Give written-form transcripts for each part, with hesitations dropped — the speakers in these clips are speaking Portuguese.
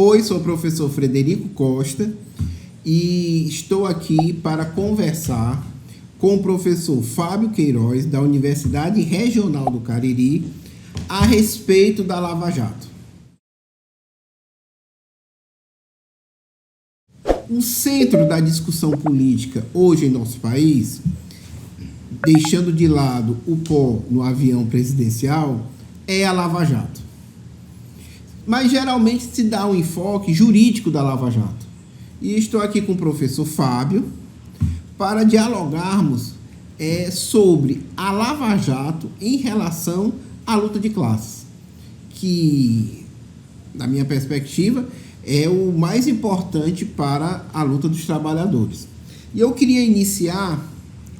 Oi, sou o professor Frederico Costa e estou aqui para conversar com o professor Fábio Queiroz, da Universidade Regional do Cariri, a respeito da Lava Jato. O centro da discussão política hoje em nosso país, deixando de lado o pó no avião presidencial, é a Lava Jato. Mas geralmente se dá um enfoque jurídico da Lava Jato. E estou aqui com o professor Fábio para dialogarmos sobre a Lava Jato em relação à luta de classes, que, na minha perspectiva, é o mais importante para a luta dos trabalhadores. E eu queria iniciar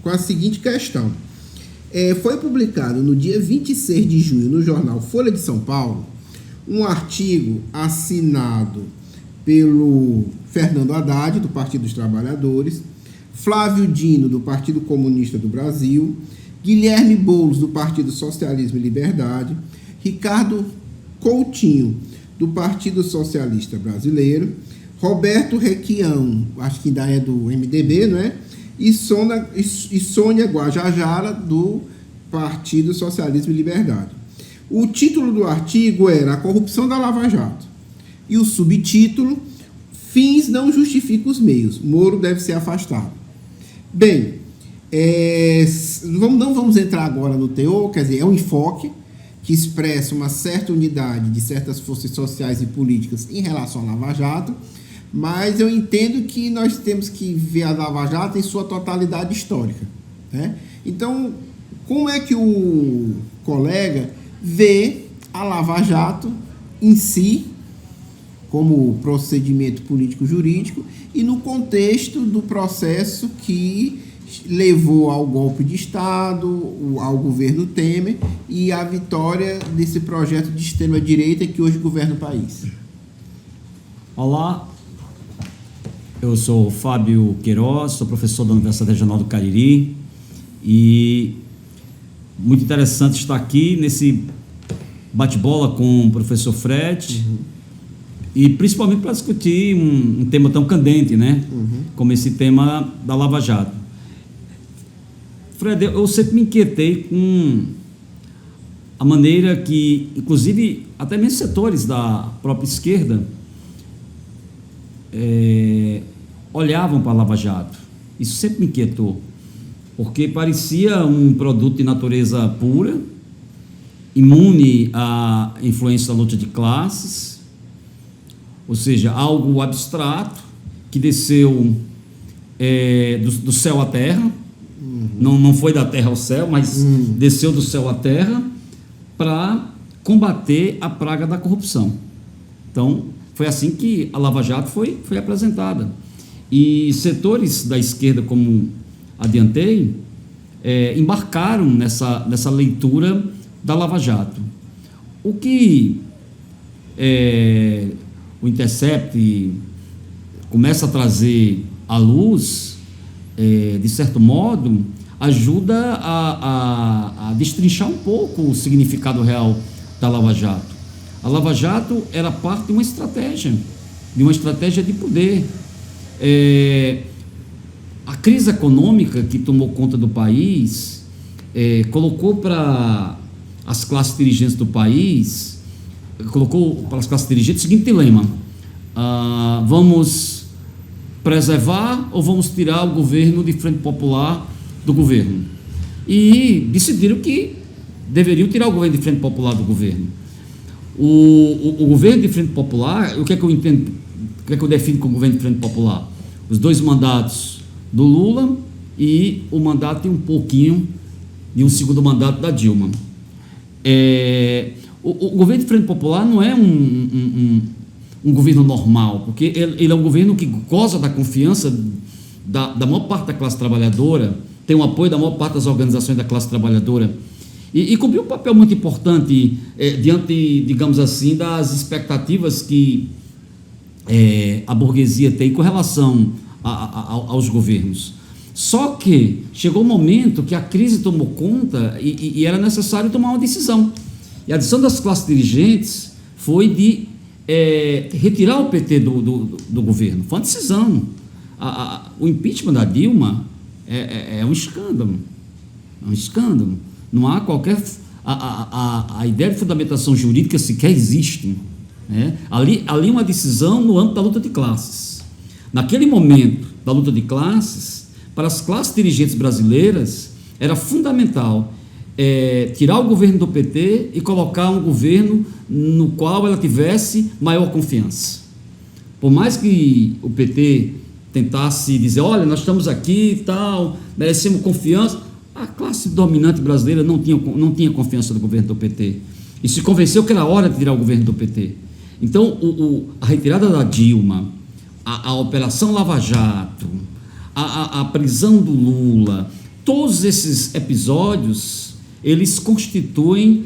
com a seguinte questão. Foi publicado no dia 26 de junho no jornal Folha de São Paulo um artigo assinado pelo Fernando Haddad, do Partido dos Trabalhadores, Flávio Dino, do Partido Comunista do Brasil, Guilherme Boulos, do Partido Socialismo e Liberdade, Ricardo Coutinho, do Partido Socialista Brasileiro, Roberto Requião, acho que ainda é do MDB, não é? E Sônia Guajajara, do Partido Socialismo e Liberdade. O título do artigo era A Corrupção da Lava Jato. E o subtítulo, Fins não justificam os meios. Moro deve ser afastado. Bem, não vamos entrar agora no teor, quer dizer, é um enfoque que expressa uma certa unidade de certas forças sociais e políticas em relação à Lava Jato, mas eu entendo que nós temos que ver a Lava Jato em sua totalidade histórica, né? Então, como é que o colega vê a Lava Jato em si, como procedimento político-jurídico, e no contexto do processo que levou ao golpe de Estado, ao governo Temer e à vitória desse projeto de extrema-direita que hoje governa o país? Olá, eu sou Fábio Queiroz, sou professor da Universidade Regional do Cariri e muito interessante estar aqui nesse bate-bola com o professor Fred, e principalmente para discutir um tema tão candente, né? Como esse tema da Lava Jato. Fred, eu sempre me inquietei com a maneira que, inclusive, até mesmo setores da própria esquerda olhavam para a Lava Jato. Isso sempre me inquietou, porque parecia um produto de natureza pura, imune à influência da luta de classes, ou seja, algo abstrato que desceu do céu à terra. Não foi da terra ao céu, mas desceu do céu à terra para combater a praga da corrupção. Então, foi assim que a Lava Jato foi apresentada. E setores da esquerda, como adiantei, embarcaram nessa leitura da Lava Jato. O que o Intercept começa a trazer à luz, de certo modo, ajuda a destrinchar um pouco o significado real da Lava Jato. A Lava Jato era parte de uma estratégia de poder. A crise econômica que tomou conta do país colocou para as classes dirigentes do país, o seguinte dilema: vamos preservar ou vamos tirar o governo de Frente Popular do governo? E decidiram que deveriam tirar o governo de Frente Popular do governo. O governo de Frente Popular, o que é que eu entendo, o que é que eu defino como governo de Frente Popular? Os 2 mandatos do Lula e o mandato e um pouquinho de um segundo mandato da Dilma. O governo de Frente Popular não é um governo normal, porque ele é um governo que goza da confiança da maior parte da classe trabalhadora, tem o apoio da maior parte das organizações da classe trabalhadora, e cumpriu um papel muito importante diante, digamos assim, das expectativas que a burguesia tem com relação aos governos. Só que chegou um momento que a crise tomou conta e era necessário tomar uma decisão. E a decisão das classes dirigentes foi de retirar o PT do governo. Foi uma decisão. O impeachment da Dilma é um escândalo. É um escândalo. Não há qualquer... A ideia de fundamentação jurídica sequer existe. Né? Ali uma decisão no âmbito da luta de classes. Naquele momento da luta de classes, para as classes dirigentes brasileiras, era fundamental tirar o governo do PT e colocar um governo no qual ela tivesse maior confiança. Por mais que o PT tentasse dizer, olha, nós estamos aqui e tal, merecemos confiança, a classe dominante brasileira não tinha confiança no governo do PT. E se convenceu que era hora de tirar o governo do PT. Então, a retirada da Dilma, a Operação Lava Jato, a prisão do Lula, todos esses episódios, eles constituem,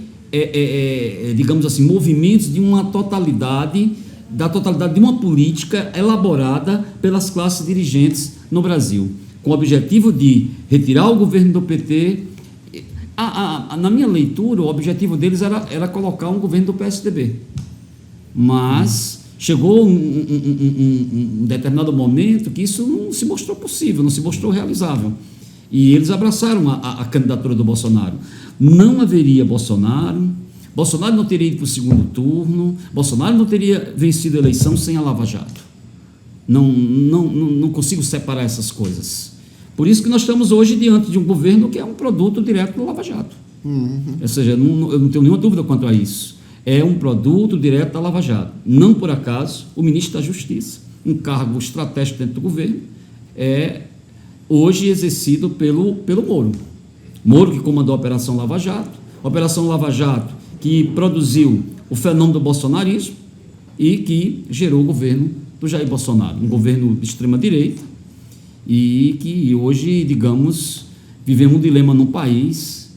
digamos assim, movimentos de uma totalidade de uma política elaborada pelas classes dirigentes no Brasil, com o objetivo de retirar o governo do PT. Na minha leitura, o objetivo deles era colocar um governo do PSDB. Mas chegou um determinado momento que isso não se mostrou possível, não se mostrou realizável. E eles abraçaram a candidatura do Bolsonaro. Não haveria Bolsonaro não teria ido para o segundo turno, Bolsonaro não teria vencido a eleição sem a Lava Jato. Não consigo separar essas coisas. Por isso que nós estamos hoje diante de um governo que é um produto direto do Lava Jato. Ou seja, eu não tenho nenhuma dúvida quanto a isso. É um produto direto da Lava Jato. Não por acaso, o ministro da Justiça, um cargo estratégico dentro do governo, é hoje exercido pelo Moro. Moro que comandou a Operação Lava Jato, que produziu o fenômeno do bolsonarismo e que gerou o governo do Jair Bolsonaro, um governo de extrema-direita, e que hoje, digamos, vivemos um dilema no país,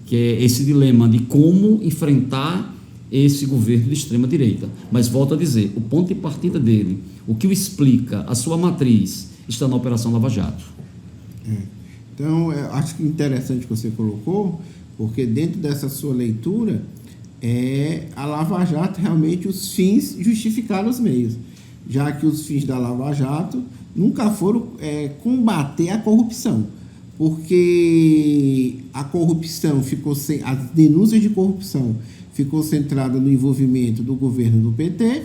que é esse dilema de como enfrentar esse governo de extrema-direita. Mas volto a dizer, o ponto de partida dele, o que o explica, a sua matriz, está na Operação Lava Jato. Então, eu acho que interessante que você colocou, porque dentro dessa sua leitura, a Lava Jato realmente os fins justificaram os meios, já que os fins da Lava Jato nunca foram combater a corrupção, porque a corrupção as denúncias de corrupção ficou centrada no envolvimento do governo do PT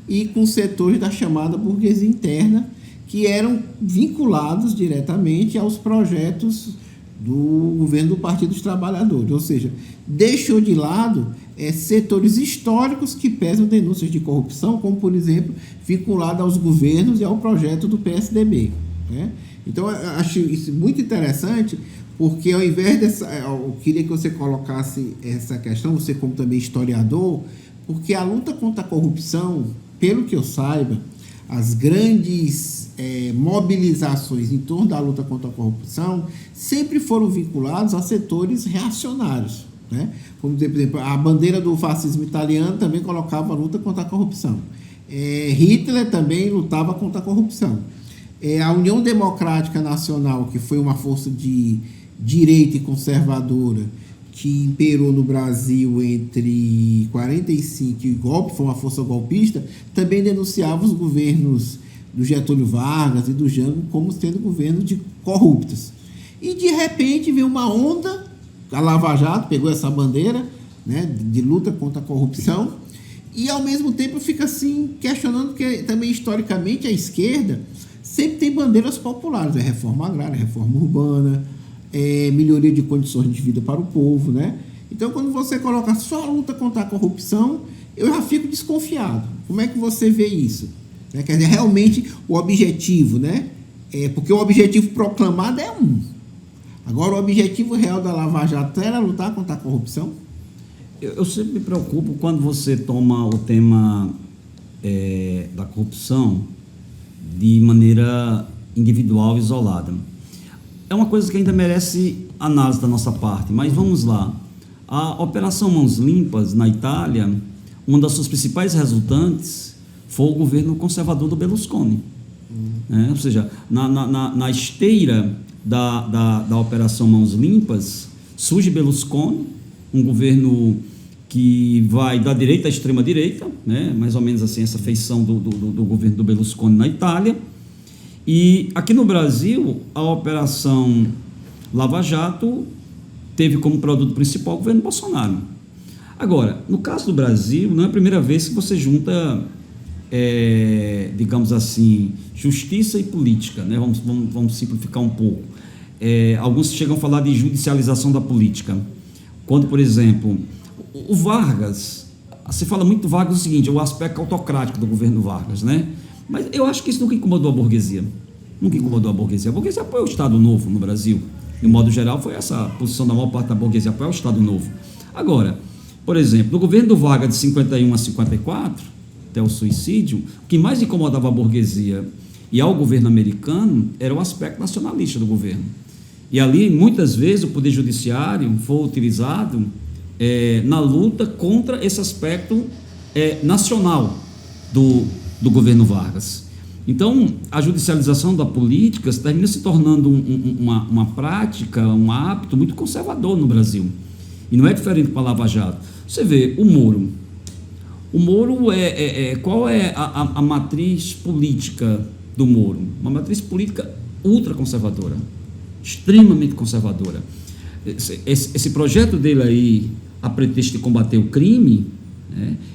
e com setores da chamada burguesia interna que eram vinculados diretamente aos projetos do governo do Partido dos Trabalhadores, ou seja, deixou de lado setores históricos que pesam denúncias de corrupção, como, por exemplo, vinculado aos governos e ao projeto do PSDB. Né? Então, eu acho isso muito interessante, porque ao invés eu queria que você colocasse essa questão, você como também historiador, porque a luta contra a corrupção, pelo que eu saiba, as grandes mobilizações em torno da luta contra a corrupção sempre foram vinculadas a setores reacionários. Né? Como, por exemplo, a bandeira do fascismo italiano também colocava a luta contra a corrupção. Hitler também lutava contra a corrupção. A União Democrática Nacional, que foi uma força de direita e conservadora que imperou no Brasil entre 45 e o golpe, foi uma força golpista, também denunciava os governos do Getúlio Vargas e do Jango como sendo governos corruptos. E, de repente, veio uma onda, a Lava Jato pegou essa bandeira, né, de luta contra a corrupção, e, ao mesmo tempo, fica assim, questionando, porque também, historicamente, a esquerda sempre tem bandeiras populares, reforma agrária, reforma urbana, melhoria de condições de vida para o povo, né? Então, quando você coloca só a luta contra a corrupção, eu já fico desconfiado. Como é que você vê isso? Quer dizer, realmente, o objetivo, né? Porque o objetivo proclamado é um. Agora, o objetivo real da Lava Jato era lutar contra a corrupção? Eu sempre me preocupo quando você toma o tema da corrupção de maneira individual, isolada. É uma coisa que ainda merece análise da nossa parte, mas vamos lá. A Operação Mãos Limpas, na Itália, uma das suas principais resultantes foi o governo conservador do Berlusconi. Ou seja, na esteira da Operação Mãos Limpas, surge Berlusconi, um governo que vai da direita à extrema-direita, né? Mais ou menos assim, essa feição do governo do Berlusconi na Itália. E aqui no Brasil, a Operação Lava Jato teve como produto principal o governo Bolsonaro. Agora, no caso do Brasil, não é a primeira vez que você junta, digamos assim, justiça e política, né? Vamos simplificar um pouco. Alguns chegam a falar de judicialização da política. Quando, por exemplo, o Vargas, se fala muito do Vargas o seguinte, é o aspecto autocrático do governo Vargas, né? Mas eu acho que isso nunca incomodou a burguesia. Nunca incomodou a burguesia. A burguesia apoia o Estado Novo no Brasil. De modo geral, foi essa a posição da maior parte da burguesia, apoiar o Estado Novo. Agora, por exemplo, no governo do Vargas de 51 a 54, até o suicídio, o que mais incomodava a burguesia e ao governo americano era o aspecto nacionalista do governo. E ali, muitas vezes, o Poder Judiciário foi utilizado na luta contra esse aspecto nacional do governo Vargas. Então, a judicialização da política termina se tornando uma prática, um hábito muito conservador no Brasil. E não é diferente com a Lava Jato. Você vê, o Moro. O Moro qual é a matriz política do Moro? Uma matriz política ultraconservadora, extremamente conservadora. Esse projeto dele aí, a pretexto de combater o crime,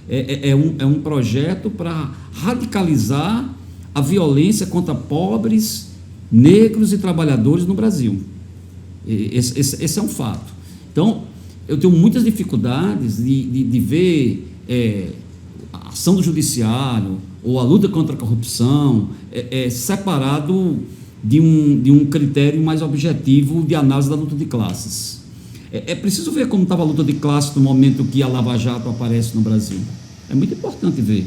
é um projeto para radicalizar a violência contra pobres, negros e trabalhadores no Brasil. Esse é um fato. Então, eu tenho muitas dificuldades de ver a ação do judiciário ou a luta contra a corrupção separado de um critério mais objetivo de análise da luta de classes. É preciso ver como estava a luta de classes no momento que a Lava Jato aparece no Brasil. É muito importante ver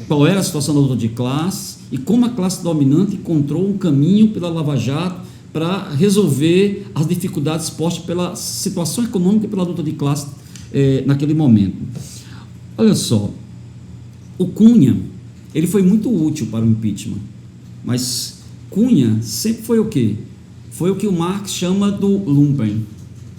qual era a situação da luta de classes e como a classe dominante encontrou um caminho pela Lava Jato para resolver as dificuldades postas pela situação econômica e pela luta de classe naquele momento. Olha só, o Cunha, ele foi muito útil para o impeachment, mas Cunha sempre foi o quê? Foi o que o Marx chama do lumpen.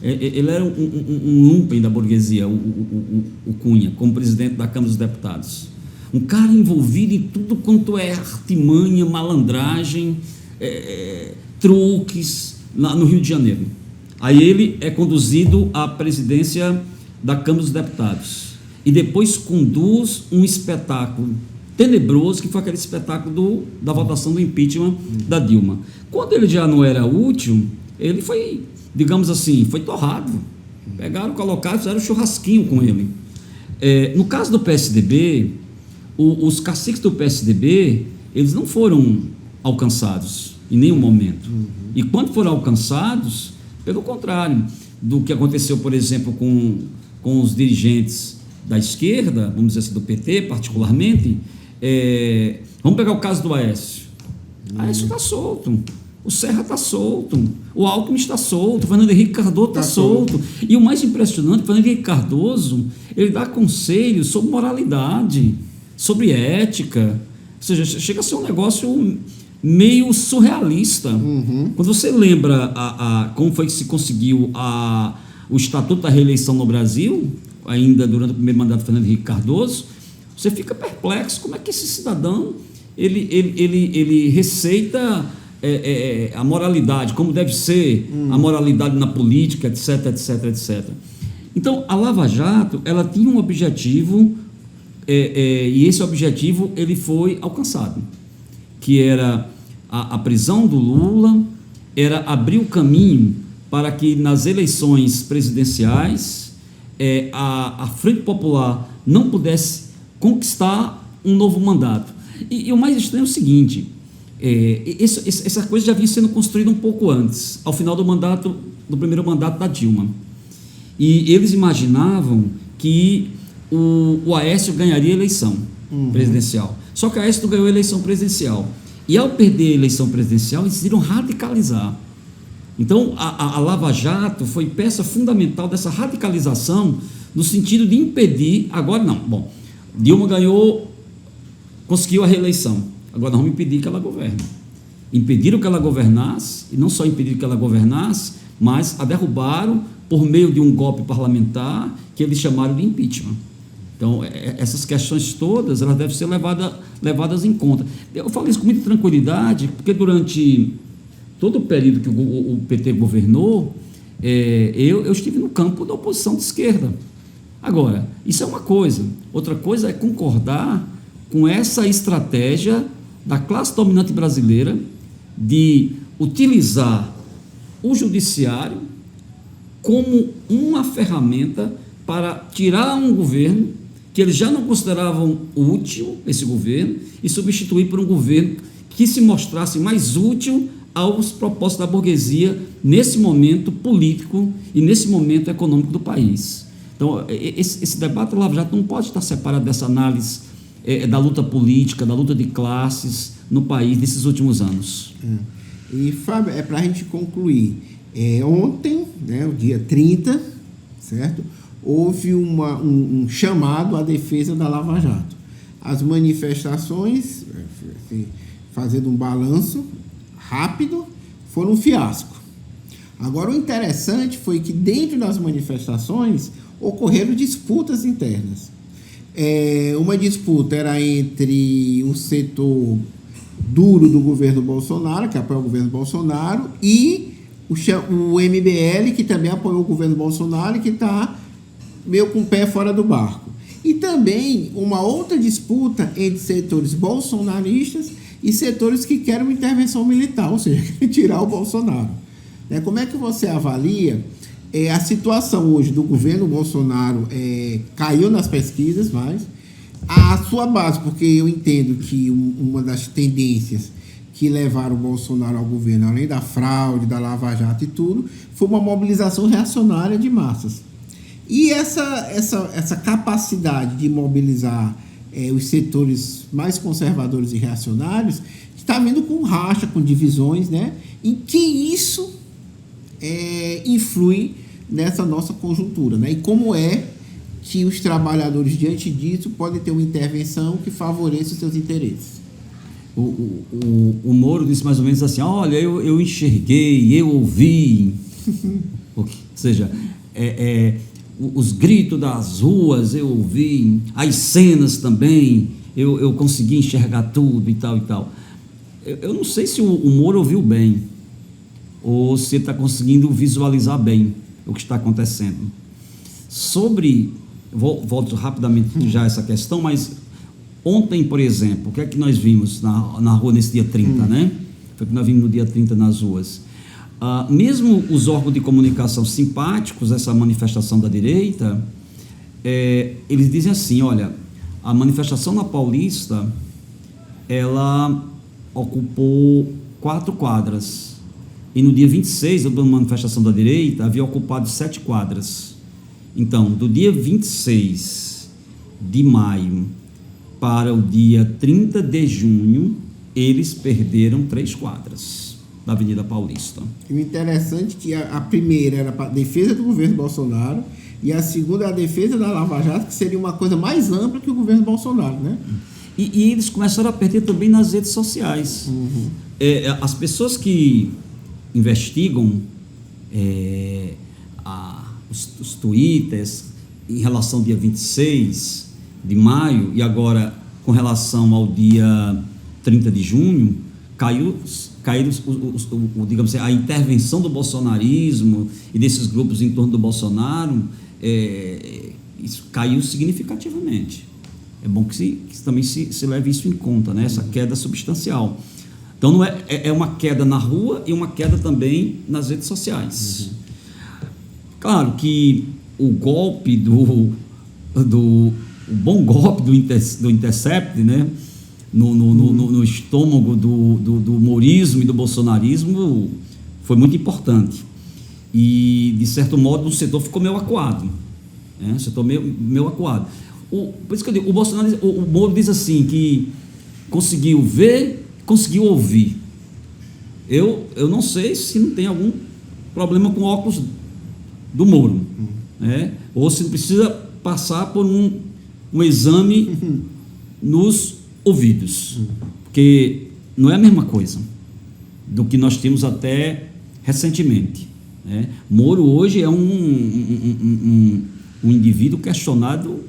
Ele era um lumpen da burguesia, o Cunha, como presidente da Câmara dos Deputados. Um cara envolvido em tudo quanto é artimanha, malandragem, truques no Rio de Janeiro. Aí ele é conduzido à presidência da Câmara dos Deputados e depois conduz um espetáculo tenebroso, que foi aquele espetáculo da votação do impeachment da Dilma. Quando ele já não era útil, ele foi, digamos assim, foi torrado. Pegaram, colocaram, fizeram um churrasquinho com ele. No caso do PSDB, os caciques do PSDB, eles não foram alcançados em nenhum momento. E quando foram alcançados, pelo contrário do que aconteceu, por exemplo, com os dirigentes da esquerda, vamos dizer assim, do PT particularmente, vamos pegar o caso do Aécio. Aécio está solto, o Serra está solto, o Alckmin está solto, o Fernando Henrique Cardoso está solto. E o mais impressionante, o Fernando Henrique Cardoso, ele dá conselhos sobre moralidade, sobre ética, ou seja, chega a ser um negócio meio surrealista. Quando você lembra como foi que se conseguiu o Estatuto da Reeleição no Brasil, ainda durante o primeiro mandato do Fernando Henrique Cardoso, você fica perplexo, como é que esse cidadão ele receita a moralidade, como deve ser a moralidade na política, etc, etc, etc. Então, a Lava Jato, ela tinha um objetivo, e esse objetivo ele foi alcançado, que era a prisão do Lula, era abrir o caminho para que nas eleições presidenciais a Frente Popular não pudesse conquistar um novo mandato. E o mais estranho é o seguinte, essa coisa já vinha sendo construída um pouco antes, ao final do primeiro mandato da Dilma. E eles imaginavam que o Aécio ganharia a eleição presidencial. Só que o Aécio não ganhou a eleição presidencial. E ao perder a eleição presidencial, eles decidiram radicalizar. Então, a Lava Jato foi peça fundamental dessa radicalização, no sentido de impedir. Agora não. Bom, Dilma conseguiu a reeleição. Agora nós vamos impedir que ela governe. Impediram que ela governasse, e não só impediram que ela governasse, mas a derrubaram por meio de um golpe parlamentar que eles chamaram de impeachment. Então, essas questões todas, elas devem ser levadas em conta. Eu falo isso com muita tranquilidade, porque durante todo o período que o PT governou, eu estive no campo da oposição de esquerda. Agora, isso é uma coisa. Outra coisa é concordar com essa estratégia da classe dominante brasileira de utilizar o judiciário como uma ferramenta para tirar um governo que eles já não consideravam útil, esse governo, e substituir por um governo que se mostrasse mais útil aos propósitos da burguesia nesse momento político e nesse momento econômico do país. Então, esse debate da Lava Jato não pode estar separado dessa análise da luta política, da luta de classes no país desses últimos anos. E, Fábio, para a gente concluir, ontem, né, o dia 30, certo? Houve um chamado à defesa da Lava Jato. As manifestações, fazendo um balanço rápido, foram um fiasco. Agora, o interessante foi que dentro das manifestações ocorreram disputas internas. Uma disputa era entre o setor duro do governo Bolsonaro, que apoia o governo Bolsonaro, e o MBL, que também apoiou o governo Bolsonaro e que está meio com o pé fora do barco. E também uma outra disputa entre setores bolsonaristas e setores que querem uma intervenção militar, ou seja, querem tirar o Bolsonaro. Como é que você avalia a situação hoje do governo Bolsonaro? Caiu nas pesquisas, mas a sua base, porque eu entendo que uma das tendências que levaram o Bolsonaro ao governo, além da fraude, da Lava Jato e tudo, foi uma mobilização reacionária de massas. E essa capacidade de mobilizar os setores mais conservadores e reacionários está vindo com racha, com divisões, né? Em que isso influi nessa nossa conjuntura, né? E como é que os trabalhadores, diante disso, podem ter uma intervenção que favoreça os seus interesses? O Moro disse mais ou menos assim: olha, eu enxerguei, eu ouvi, ou seja, os gritos das ruas eu ouvi, as cenas também, eu consegui enxergar tudo e tal e tal. Eu não sei se o Moro ouviu bem, ou se ele está conseguindo visualizar bem o que está acontecendo. Volto rapidamente já a essa questão, mas ontem, por exemplo, o que é que nós vimos na rua nesse dia 30, né? Foi o que nós vimos no dia 30 nas ruas. Mesmo os órgãos de comunicação simpáticos a essa manifestação da direita, eles dizem assim: olha, a manifestação na Paulista, ela ocupou 4 quadras, e no dia 26, da manifestação da direita, havia ocupado 7 quadras. Então, do dia 26 de maio para o dia 30 de junho, eles perderam 3 quadras da Avenida Paulista. E o interessante é que a primeira era para a defesa do governo Bolsonaro e a segunda é a defesa da Lava Jato, que seria uma coisa mais ampla que o governo Bolsonaro, né? E eles começaram a perder também nas redes sociais. As pessoas que investigam os twitters em relação ao dia 26 de maio e agora com relação ao dia 30 de junho, caiu digamos assim, a intervenção do bolsonarismo e desses grupos em torno do Bolsonaro, isso caiu significativamente. É bom que também se leve isso em conta, né? Essa queda substancial. Então, não é uma queda na rua e uma queda também nas redes sociais. Claro que o golpe o bom golpe do Intercept, né? No estômago do humorismo e do bolsonarismo foi muito importante. E, de certo modo, o setor ficou meio acuado. Né? O setor meio acuado. Por isso que eu digo, o Moro diz assim, que conseguiu ver, conseguiu ouvir. Eu não sei se não tem algum problema com o óculos do Moro, né? Ou se precisa passar por um exame nos ouvidos, porque não é a mesma coisa do que nós tínhamos até recentemente, né? Moro hoje é um indivíduo questionado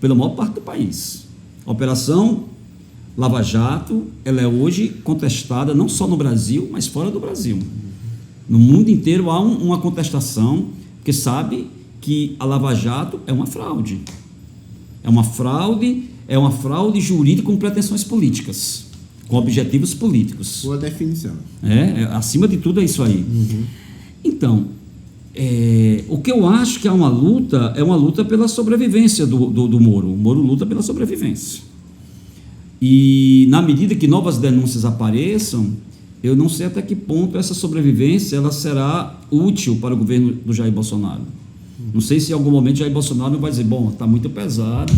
pela maior parte do país. A Operação Lava Jato, ela é hoje contestada não só no Brasil, mas fora do Brasil. No mundo inteiro há uma contestação, porque sabe que a Lava Jato é uma fraude. É uma fraude jurídica com pretensões políticas, com objetivos políticos. Boa definição. Acima de tudo é isso aí. Então, o que eu acho que é uma luta pela sobrevivência do Moro. O Moro luta pela sobrevivência. E na medida que novas denúncias apareçam, eu não sei até que ponto essa sobrevivência ela será útil para o governo do Jair Bolsonaro. Não sei se em algum momento Jair Bolsonaro vai dizer, bom, está muito pesado,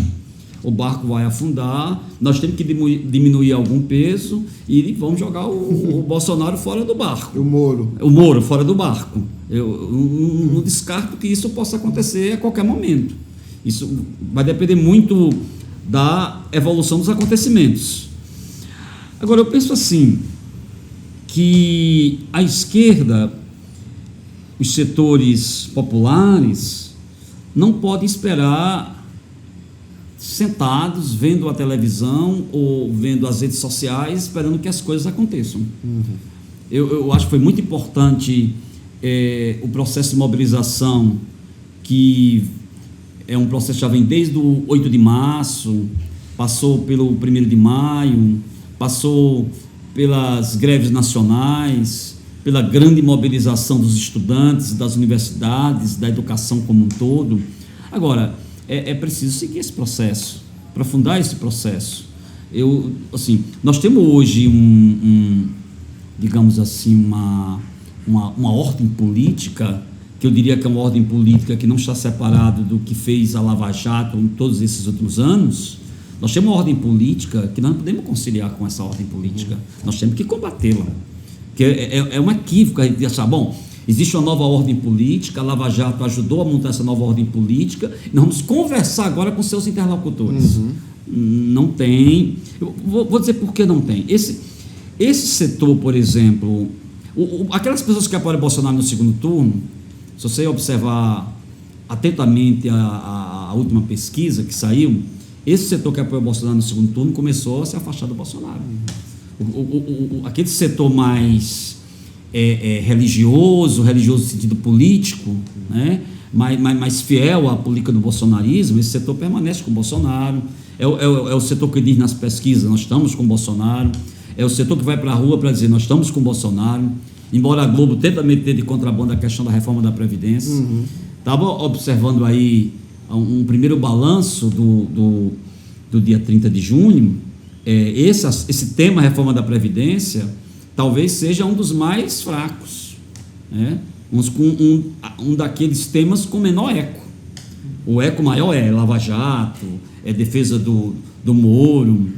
o barco vai afundar, nós temos que diminuir algum peso e vamos jogar o Bolsonaro fora do barco. O Moro. O Moro fora do barco. Eu não descarto que isso possa acontecer a qualquer momento. Isso vai depender muito da evolução dos acontecimentos. Agora, eu penso assim, que a esquerda, os setores populares, não podem esperar sentados, vendo a televisão ou vendo as redes sociais, esperando que as coisas aconteçam. Eu acho que foi muito importante o processo de mobilização, que é um processo que já vem desde o 8 de março, passou pelo 1º de maio, passou pelas greves nacionais, pela grande mobilização dos estudantes, das universidades, da educação como um todo. Agora, é preciso seguir esse processo, aprofundar esse processo. Nós temos hoje digamos assim, uma ordem política, que eu diria que é uma ordem política que não está separada do que fez a Lava Jato em todos esses últimos anos. Nós temos uma ordem política que nós não podemos conciliar com essa ordem política. Nós temos que combatê-la. Que é um equívoco a gente achar, bom, existe uma nova ordem política, a Lava Jato ajudou a montar essa nova ordem política, e nós vamos conversar agora com seus interlocutores. Não tem. Eu vou dizer por que não tem. Esse setor, por exemplo, aquelas pessoas que apoiam Bolsonaro no segundo turno, se você observar atentamente a última pesquisa que saiu, esse setor que apoia Bolsonaro no segundo turno começou a se afastar do Bolsonaro. Aquele setor mais religioso no sentido político, né? mais fiel à política do bolsonarismo, esse setor permanece com o Bolsonaro. É o setor que diz nas pesquisas, nós estamos com o Bolsonaro. É o setor que vai para a rua para dizer, nós estamos com o Bolsonaro. Embora a Globo tenta meter de contrabando a questão da reforma da Previdência. Estava observando aí um primeiro balanço do dia 30 de junho. Esse tema, reforma da Previdência, talvez seja um dos mais fracos, né? Um daqueles temas com menor eco. O eco maior é Lava Jato, é defesa do Moro,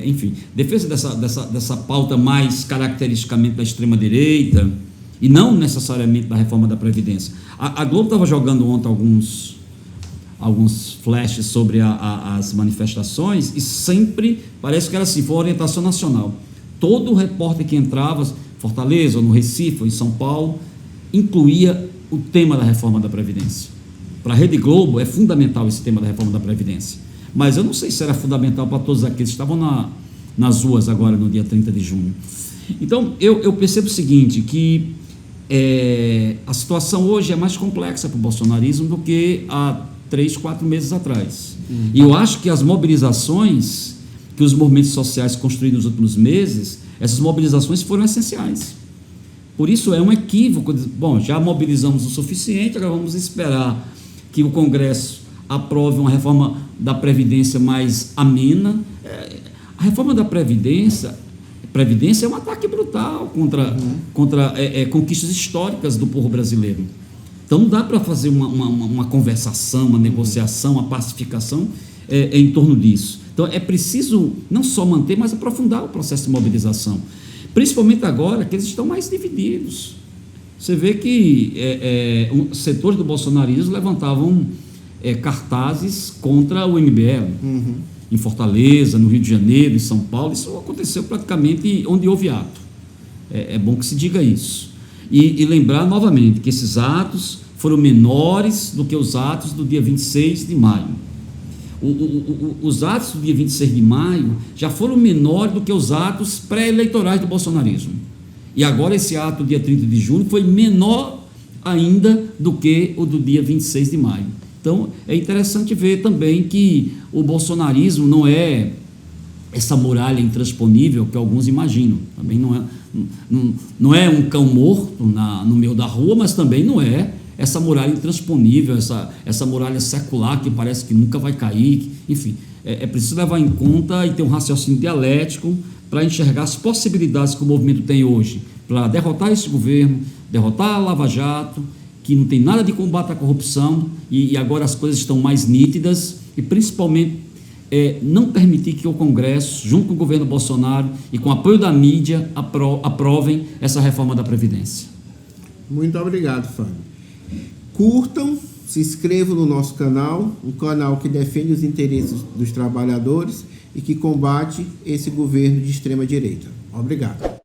enfim, defesa dessa pauta mais caracteristicamente da extrema-direita e não necessariamente da reforma da Previdência. A Globo estava jogando ontem alguns flashes sobre as manifestações e sempre parece que era assim, foi orientação nacional. Todo repórter que entrava, Fortaleza, ou no Recife, ou em São Paulo, incluía o tema da reforma da Previdência. Para a Rede Globo é fundamental esse tema da reforma da Previdência. Mas eu não sei se era fundamental para todos aqueles que estavam nas ruas agora no dia 30 de junho. Então, eu percebo o seguinte, que a situação hoje é mais complexa para o bolsonarismo do que há 3, 4 meses atrás. E eu acho que as mobilizações que os movimentos sociais construíram nos últimos meses, essas mobilizações foram essenciais. Por isso é um equívoco, bom, já mobilizamos o suficiente, agora vamos esperar que o Congresso aprove uma reforma da Previdência mais amena. A reforma da Previdência é um ataque brutal contra conquistas históricas do povo brasileiro. Então não dá para fazer uma conversação, uma negociação, uma pacificação em torno disso. Então é preciso não só manter, mas aprofundar o processo de mobilização. Principalmente agora que eles estão mais divididos. Você vê que setores do bolsonarismo levantavam cartazes contra o MBL. Em Fortaleza, no Rio de Janeiro, em São Paulo. Isso aconteceu praticamente onde houve ato. É bom que se diga isso. E lembrar novamente que esses atos foram menores do que os atos do dia 26 de maio. Os atos do dia 26 de maio já foram menores do que os atos pré-eleitorais do bolsonarismo. E agora esse ato do dia 30 de junho foi menor ainda do que o do dia 26 de maio. Então, é interessante ver também que o bolsonarismo não é essa muralha intransponível que alguns imaginam. Também não é um cão morto no meio da rua, mas também não é essa muralha intransponível, essa muralha secular que parece que nunca vai cair. Enfim, é preciso levar em conta e ter um raciocínio dialético para enxergar as possibilidades que o movimento tem hoje para derrotar esse governo, derrotar a Lava Jato, que não tem nada de combate à corrupção, e agora as coisas estão mais nítidas, e principalmente não permitir que o Congresso, junto com o governo Bolsonaro e com o apoio da mídia, aprovem essa reforma da Previdência. Muito obrigado, Fábio. Curtam, se inscrevam no nosso canal, um canal que defende os interesses dos trabalhadores e que combate esse governo de extrema direita. Obrigado.